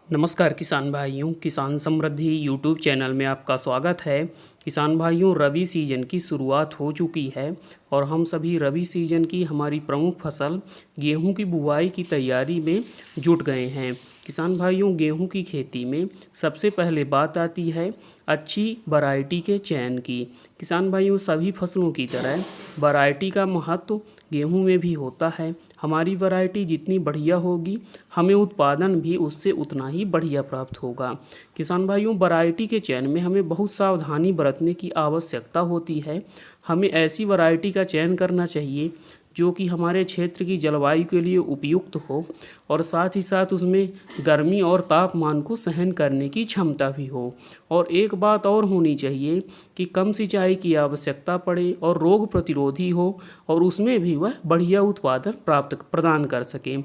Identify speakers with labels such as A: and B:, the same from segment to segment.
A: नमस्कार किसान भाइयों, किसान समृद्धि यूट्यूब चैनल में आपका स्वागत है। किसान भाइयों, रबी सीजन की शुरुआत हो चुकी है और हम सभी रबी सीजन की हमारी प्रमुख फसल गेहूं की बुवाई की तैयारी में जुट गए हैं। किसान भाइयों, गेहूं की खेती में सबसे पहले बात आती है अच्छी वैरायटी के चयन की। किसान भाइयों, सभी फसलों की तरह वैरायटी का महत्व गेहूं में भी होता है। हमारी वैरायटी जितनी बढ़िया होगी, हमें उत्पादन भी उससे उतना ही बढ़िया प्राप्त होगा। किसान भाइयों, वैरायटी के चयन में हमें बहुत सावधानी बरतने की आवश्यकता होती है। हमें ऐसी वैरायटी का चयन करना चाहिए जो कि हमारे क्षेत्र की जलवायु के लिए उपयुक्त हो और साथ ही साथ उसमें गर्मी और तापमान को सहन करने की क्षमता भी हो। और एक बात और होनी चाहिए कि कम सिंचाई की आवश्यकता पड़े और रोग प्रतिरोधी हो और उसमें भी वह बढ़िया उत्पादन प्रदान कर सके।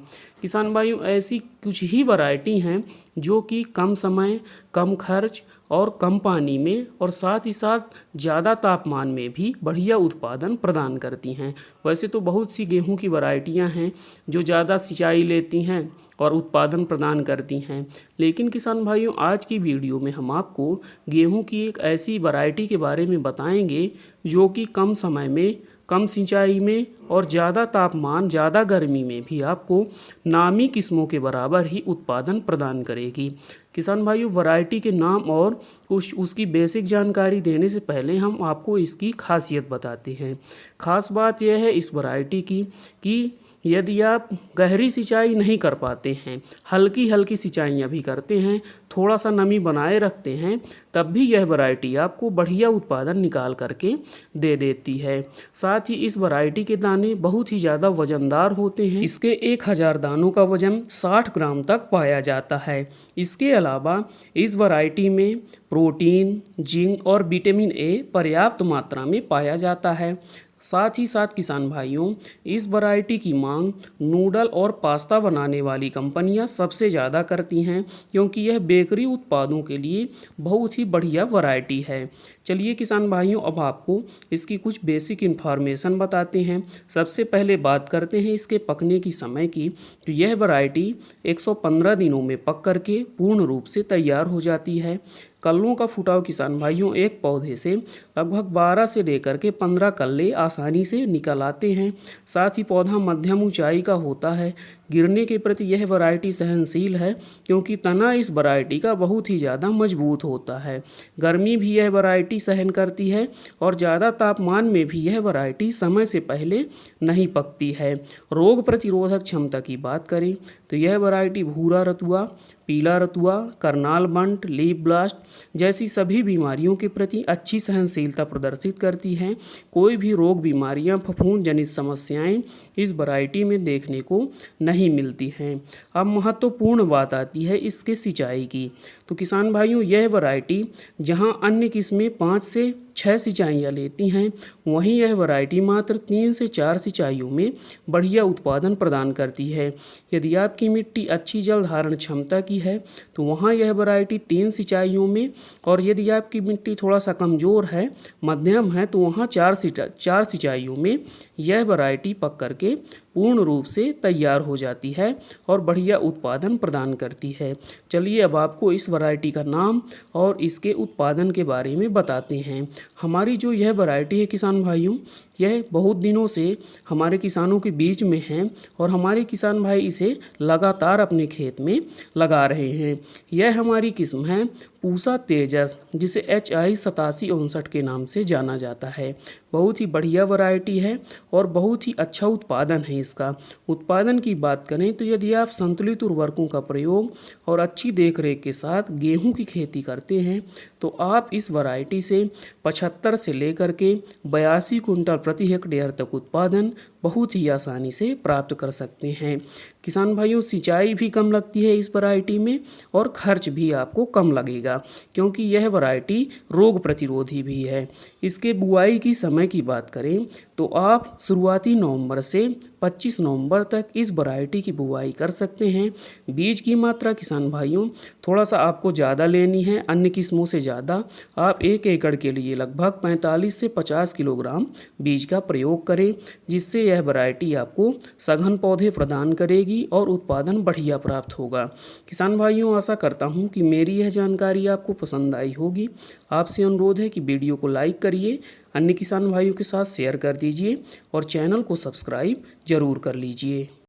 A: किसान भाइयों, ऐसी कुछ ही वैरायटी हैं जो कि कम समय, कम खर्च और कम पानी में और साथ ही साथ ज़्यादा तापमान में भी बढ़िया उत्पादन प्रदान करती हैं। वैसे तो बहुत सी गेहूं की वैरायटियां हैं जो ज़्यादा सिंचाई लेती हैं और उत्पादन प्रदान करती हैं, लेकिन किसान भाइयों, आज की वीडियो में हम आपको गेहूं की एक ऐसी वैरायटी के बारे में बताएंगे जो कि कम समय में, कम सिंचाई में और ज़्यादा तापमान, ज़्यादा गर्मी में भी आपको नामी किस्मों के बराबर ही उत्पादन प्रदान करेगी। किसान भाइयों, वैरायटी के नाम और उसकी बेसिक जानकारी देने से पहले हम आपको इसकी खासियत बताते हैं। खास बात यह है इस वैरायटी की कि यदि आप गहरी सिंचाई नहीं कर पाते हैं, हल्की हल्की सिंचाइयाँ भी करते हैं, थोड़ा सा नमी बनाए रखते हैं, तब भी यह वैरायटी आपको बढ़िया उत्पादन निकाल करके दे देती है। साथ ही इस वैरायटी के दाने बहुत ही ज़्यादा वजनदार होते हैं। इसके 1000 दानों का वजन 60 ग्राम तक पाया जाता है। इसके अलावा इस वैरायटी में प्रोटीन, जिंक और विटामिन ए पर्याप्त मात्रा में पाया जाता है। साथ ही साथ किसान भाइयों, इस वैरायटी की मांग नूडल और पास्ता बनाने वाली कंपनियां सबसे ज़्यादा करती हैं, क्योंकि यह बेकरी उत्पादों के लिए बहुत ही बढ़िया वैरायटी है। चलिए किसान भाइयों, अब आपको इसकी कुछ बेसिक इन्फॉर्मेशन बताते हैं। सबसे पहले बात करते हैं इसके पकने की समय की। तो यह वैरायटी 115 दिनों में पक करके पूर्ण रूप से तैयार हो जाती है। कल्लों का फुटाव किसान भाइयों, एक पौधे से लगभग 12 से लेकर के 15 कल्ले आसानी से निकल आते हैं। साथ ही पौधा मध्यम ऊंचाई का होता है। गिरने के प्रति यह वैरायटी सहनशील है, क्योंकि तना इस वैरायटी का बहुत ही ज़्यादा मजबूत होता है। गर्मी भी यह वैरायटी सहन करती है और ज़्यादा तापमान में भी यह वैरायटी समय से पहले नहीं पकती है। रोग प्रतिरोधक क्षमता की बात करें तो यह वैरायटी भूरा रतुआ, पीला रतुआ, करनाल बंट, लीफ ब्लास्ट जैसी सभी बीमारियों के प्रति अच्छी सहनशीलता प्रदर्शित करती है। कोई भी रोग, बीमारियां, फफूंद जनित समस्याएं इस वैरायटी में देखने को नहीं मिलती हैं। अब महत्वपूर्ण बात आती है इसके सिंचाई की। तो किसान भाइयों, यह वैरायटी जहां अन्य किस्में 5 से 6 सिंचाइयाँ लेती हैं, वहीं यह वैरायटी मात्र 3 से 4 सिंचाइयों में बढ़िया उत्पादन प्रदान करती है। यदि आपकी मिट्टी अच्छी जल धारण क्षमता की है तो वहाँ यह वैरायटी 3 सिंचाइयों में, और यदि आपकी मिट्टी थोड़ा सा कमज़ोर है, मध्यम है, तो वहाँ 4 सिंचाइयों में यह वैरायटी पक करके पूर्ण रूप से तैयार हो जाती है और बढ़िया उत्पादन प्रदान करती है। चलिए अब आपको इस वैरायटी का नाम और इसके उत्पादन के बारे में बताते हैं। हमारी जो यह वैरायटी है किसान भाइयों, यह बहुत दिनों से हमारे किसानों के बीच में है और हमारे किसान भाई इसे लगातार अपने खेत में लगा रहे हैं। यह हमारी किस्म है पूसा तेजस, जिसे HI 8759 के नाम से जाना जाता है। बहुत ही बढ़िया वैरायटी है और बहुत ही अच्छा उत्पादन है इसका। उत्पादन की बात करें तो यदि आप संतुलित उर्वरकों का प्रयोग और अच्छी देखरेख के साथ गेहूं की खेती करते हैं तो आप इस वैरायटी से 75 से लेकर के 82 कुंटल प्रति हेक्टेयर तक उत्पादन बहुत ही आसानी से प्राप्त कर सकते हैं। किसान भाइयों, सिंचाई भी कम लगती है इस वैरायटी में और खर्च भी आपको कम लगेगा, क्योंकि यह वैरायटी रोग प्रतिरोधी भी है। इसके बुआई की समय की बात करें तो आप शुरुआती नवंबर से 25 नवंबर तक इस वैरायटी की बुवाई कर सकते हैं। बीज की मात्रा किसान भाइयों थोड़ा सा आपको ज़्यादा लेनी है अन्य किस्मों से ज़्यादा। आप 1 एकड़ के लिए लगभग 45 से 50 किलोग्राम बीज का प्रयोग करें, जिससे यह वैरायटी आपको सघन पौधे प्रदान करेगी और उत्पादन बढ़िया प्राप्त होगा। किसान भाइयों आशा करता हूँ कि मेरी यह जानकारी आपको पसंद आई होगी। आपसे अनुरोध है कि वीडियो को लाइक करिए, अन्य किसान भाइयों के साथ शेयर कर दीजिए और चैनल को सब्सक्राइब जरूर कर लीजिए।